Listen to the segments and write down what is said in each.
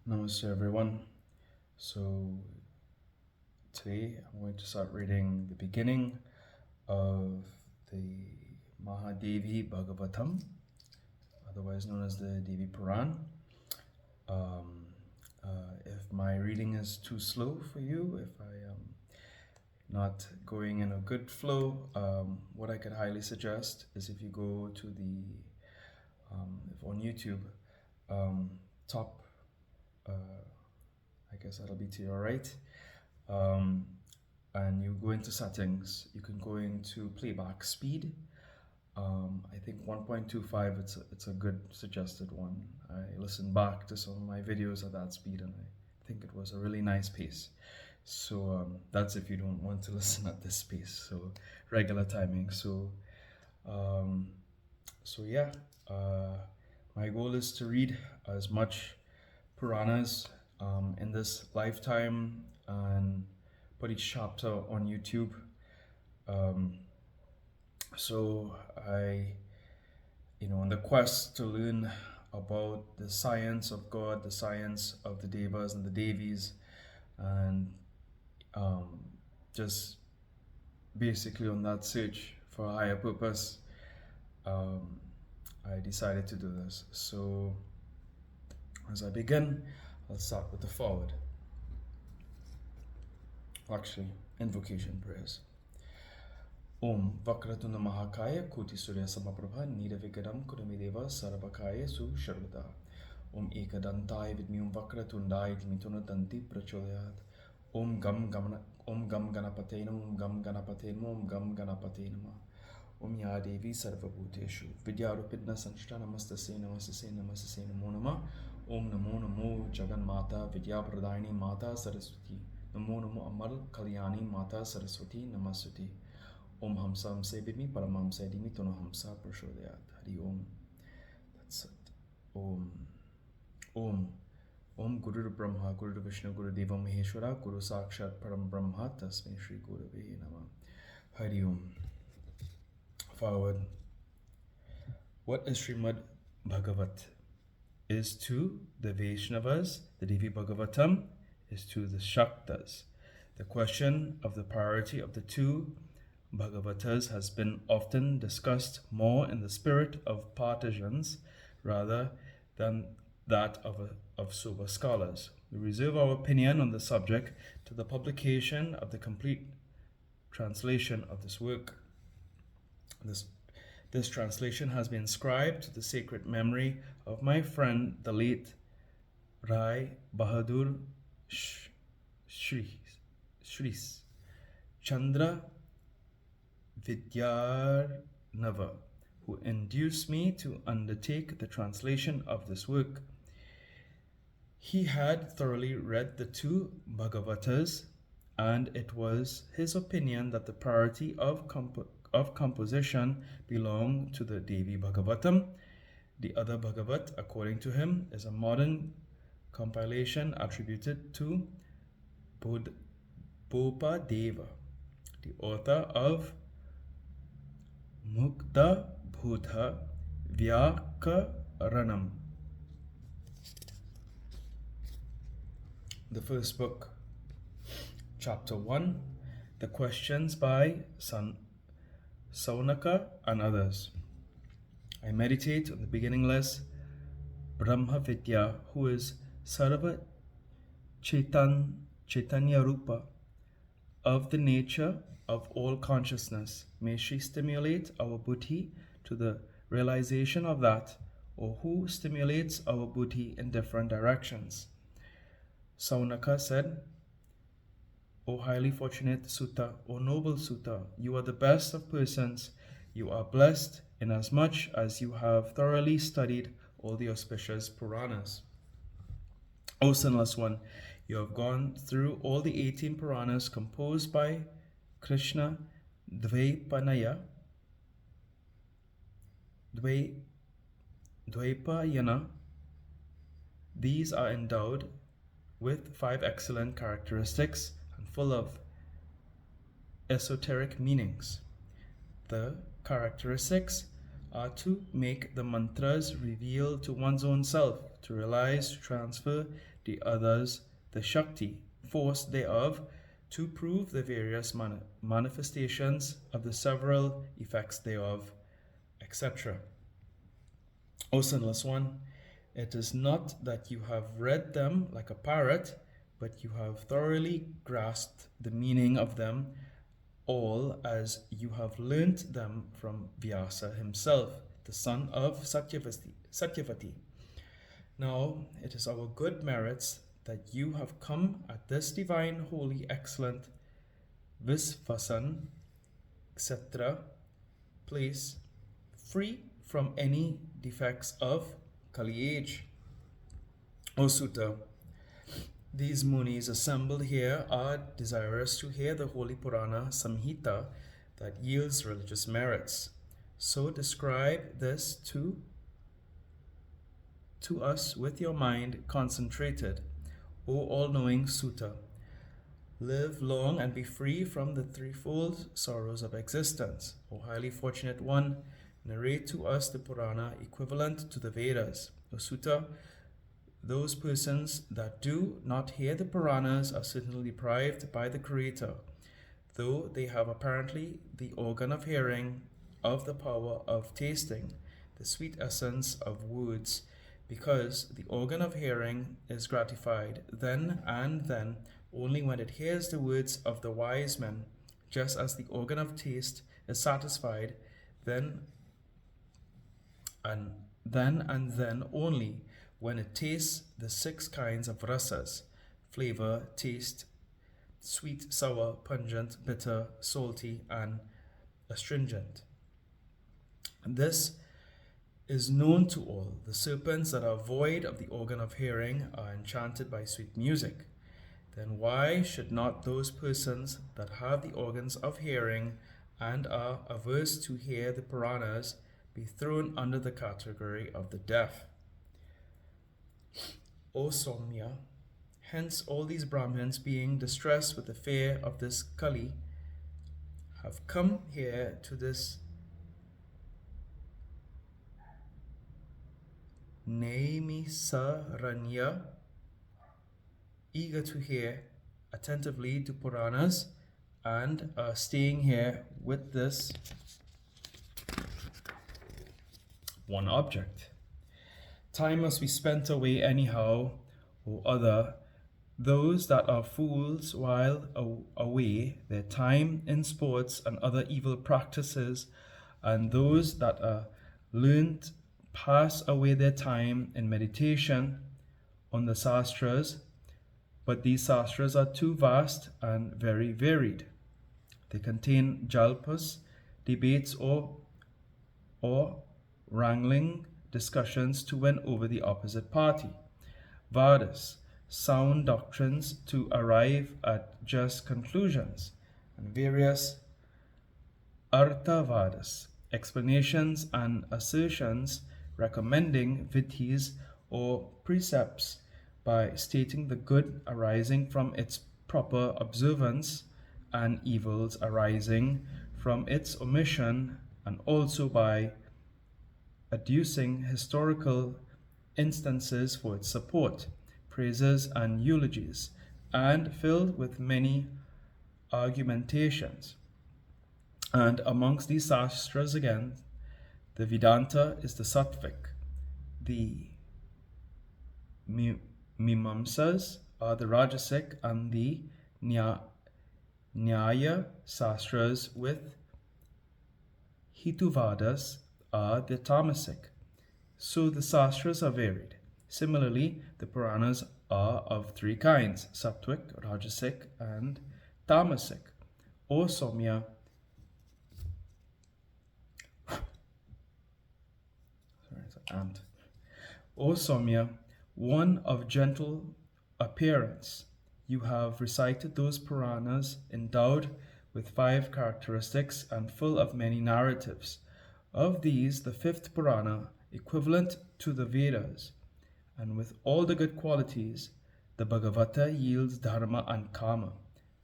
Namaste everyone. So today I'm going to start reading the beginning of the Maha Devi Bhagavatam, otherwise known as the Devi Puran. If my reading is too slow for you, if I am not going in a good flow, what I could highly suggest is if you go to the, if on YouTube, top, I guess that'll be to your right, and you go into settings, you can go into playback speed. I think 1.25, it's a good suggested one. I listened back to some of my videos at that speed and I think it was a really nice pace. So that's if you don't want to listen at this pace, so regular timing. So yeah, my goal is to read as much Puranas in this lifetime and put each chapter on YouTube. So I, in the quest to learn about the science of God, the science of the Devas and the Devis, and just basically on that search for a higher purpose, I decided to do this. So as I begin, I'll start with the forward. Actually, invocation prayers. Om Vakratuna Mahakaya Kuti Surya Samaprabha Niravikadam Kudamideva Sarabakaya Su Sharvada. Om Ekadantai Vidmyum Vakratundai Dmituna Prachoyat. Om Gam Ganapatenam Om Gam Ganapatenam Om Gam Ganapatenama. Om Ya Devi Sarvabhuteshu Vidyarupidna Sanshta Namastase Namastase Namastase Namo Nama. Om Namo Namo Jagan Mata Vidyapradayani Mata Saraswati. Namo Namo Amal Kalyani Mata Saraswati Namastuti. Om Hamsa Hamse Vidmi Paramhamsa Dimi Tono Hamsa Prashodayat. Hari Om. That's it. Om. Om. Om Guru Brahma, Guru Vishnu, Guru Deva Maheshwara, Guru Sakshat Param Brahma, Tasmai Shri Gurave Namah. Hari Om. Forward. What is Srimad Bhagavat? Is to the Vaishnavas, the Devi Bhagavatam, is to the Shaktas. The question of the priority of the two Bhagavatas has been often discussed more in the spirit of partisans rather than that of sober scholars. We reserve our opinion on the subject to the publication of the complete translation of this work. This translation has been inscribed to the sacred memory of my friend, the late Rai Bahadur Shris Chandra Vidyarnava, who induced me to undertake the translation of this work. He had thoroughly read the two Bhagavatas, and it was his opinion that the priority of composition belonged to the Devi Bhagavatam. The other Bhagavat, according to him, is a modern compilation attributed to Bopa Deva, the author of Mukta Bhutha Vyakaranam. The first book, Chapter 1, the questions by Saunaka and others. I meditate on the beginningless Brahma Vidya, who is Sarva Chaitanya Rupa, of the nature of all consciousness. May she stimulate our buddhi to the realization of that, or who stimulates our buddhi in different directions. Saunaka said, O highly fortunate Sutta, O noble Sutta, you are the best of persons. You are blessed inasmuch as you have thoroughly studied all the auspicious Puranas. O sinless one, you have gone through all the 18 Puranas composed by Krishna Dvaipayana. These are endowed with 5 excellent characteristics and full of esoteric meanings. The characteristics are to make the mantras reveal to one's own self, to realize, to transfer the others the Shakti, force thereof, to prove the various manifestations of the several effects thereof, etc. O sinless one, it is not that you have read them like a parrot, but you have thoroughly grasped the meaning of them all as you have learnt them from Vyasa himself, the son of Satyavati. Now it is our good merits that you have come at this divine, holy, excellent Visvasan, etc. place, free from any defects of Kali age. O Sutta, these munis assembled here are desirous to hear the holy Purana Samhita that yields religious merits. So describe this to us with your mind concentrated, O all-knowing Sutta. Live long and be free from the threefold sorrows of existence. O highly fortunate one, narrate to us the Purana equivalent to the Vedas. O Sutta, those persons that do not hear the Puranas are certainly deprived by the Creator, though they have apparently the organ of hearing, of the power of tasting, the sweet essence of words, because the organ of hearing is gratified then and then only when it hears the words of the wise men, just as the organ of taste is satisfied then and then only when it tastes the 6 kinds of rasas: flavor, taste, sweet, sour, pungent, bitter, salty, and astringent. This is known to all. The serpents that are void of the organ of hearing are enchanted by sweet music. Then why should not those persons that have the organs of hearing and are averse to hear the Puranas be thrown under the category of the deaf? O Somya, hence all these Brahmins, being distressed with the fear of this Kali, have come here to this Naimisaranya, eager to hear attentively to Puranas, and are staying here with this one object. Time must be spent away anyhow or other. Those that are fools while away their time in sports and other evil practices, and those that are learned pass away their time in meditation on the sastras, but these sastras are too vast and very varied. They contain jalpas, debates, or wrangling discussions to win over the opposite party, vadas, sound doctrines to arrive at just conclusions, and various arthavadas, explanations and assertions recommending vidhis or precepts by stating the good arising from its proper observance and evils arising from its omission, and also by adducing historical instances for its support, praises and eulogies, and filled with many argumentations. And amongst these sastras again, the Vedanta is the Sattvic, the Mimamsas are the Rajasic, and the Nyaya sastras with Hituvadas are the Tamasic. So the sastras are varied. Similarly, the Puranas are of 3 kinds: Sattvic, Rajasic, and Tamasic. O Somya, O Somya, one of gentle appearance, you have recited those Puranas endowed with 5 characteristics and full of many narratives. Of these, the 5th Purana, equivalent to the Vedas, and with all the good qualities, the Bhagavata yields dharma and kama,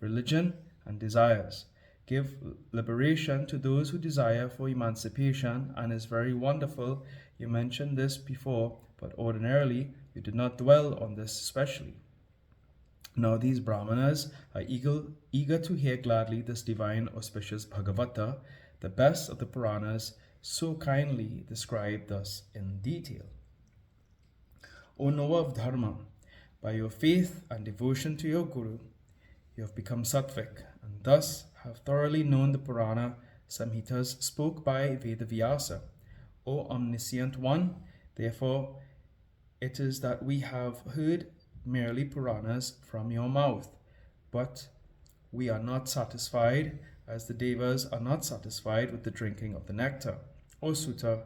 religion and desires, give liberation to those who desire for emancipation, and is very wonderful. You mentioned this before, but ordinarily you did not dwell on this specially. Now these Brahmanas are eager to hear gladly this divine auspicious Bhagavata, the best of the Puranas, so kindly described thus in detail. O knower of Dharma, by your faith and devotion to your Guru, you have become sattvic, and thus have thoroughly known the Purana Samhitas spoke by Vedavyasa. O omniscient one, therefore it is that we have heard merely Puranas from your mouth, but we are not satisfied, as the Devas are not satisfied with the drinking of the nectar. O Sutta,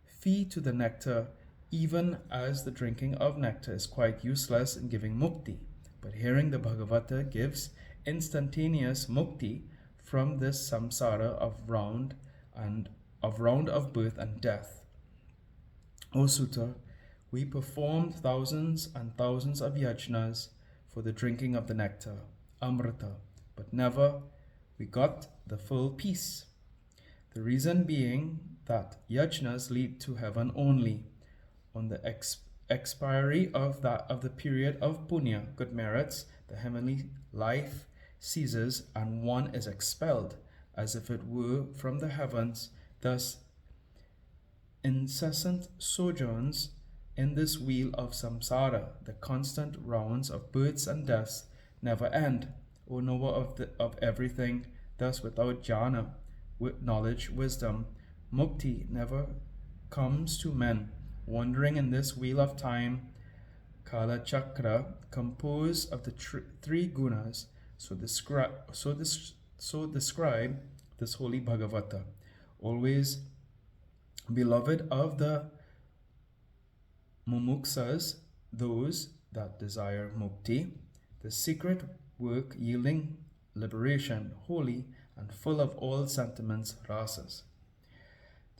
fee to the nectar, even as the drinking of nectar is quite useless in giving mukti, but hearing the Bhagavata gives instantaneous mukti from this samsara of round of birth and death. O Sutta, we performed thousands and thousands of yajnas for the drinking of the nectar, amrita, but never we got the full peace. The reason being that yajnas lead to heaven only. On the expiry of the period of punya, good merits, the heavenly life ceases and one is expelled, as if it were from the heavens. Thus, incessant sojourns in this wheel of samsara, the constant rounds of births and deaths, never end. O knower of everything, thus without jhana, with knowledge, wisdom, mukti never comes to men, wandering in this wheel of time, kala chakra, composed of the three gunas. So describe this holy Bhagavata, always beloved of the mumuksas, those that desire mukti, the secret work yielding liberation, holy and full of all sentiments, rasas.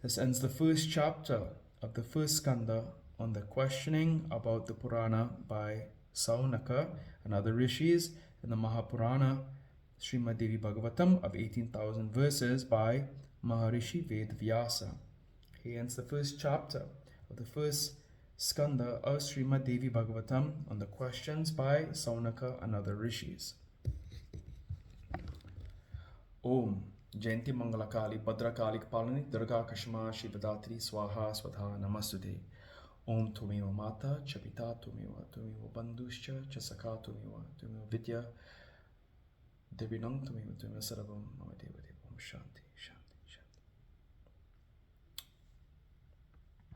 This ends the first chapter of the first skanda on the questioning about the Purana by Saunaka and other rishis in the Mahapurana Srimad Devi Bhagavatam of 18,000 verses by Maharishi Vedvyasa. He ends the first chapter of the first skanda of Srimad Devi Bhagavatam on the questions by Saunaka and other rishis. Om Jayanti Mangalakali Bhadrakali Kapalini Durga Kashma Shivadatri Swaha Swadha Namastute. Om Tumeva Mata Chapita Tumeva Bandhuscha Chasaka Tumeva Vidya Devinam Tumeva Sarvam Namadeva Om Shanti.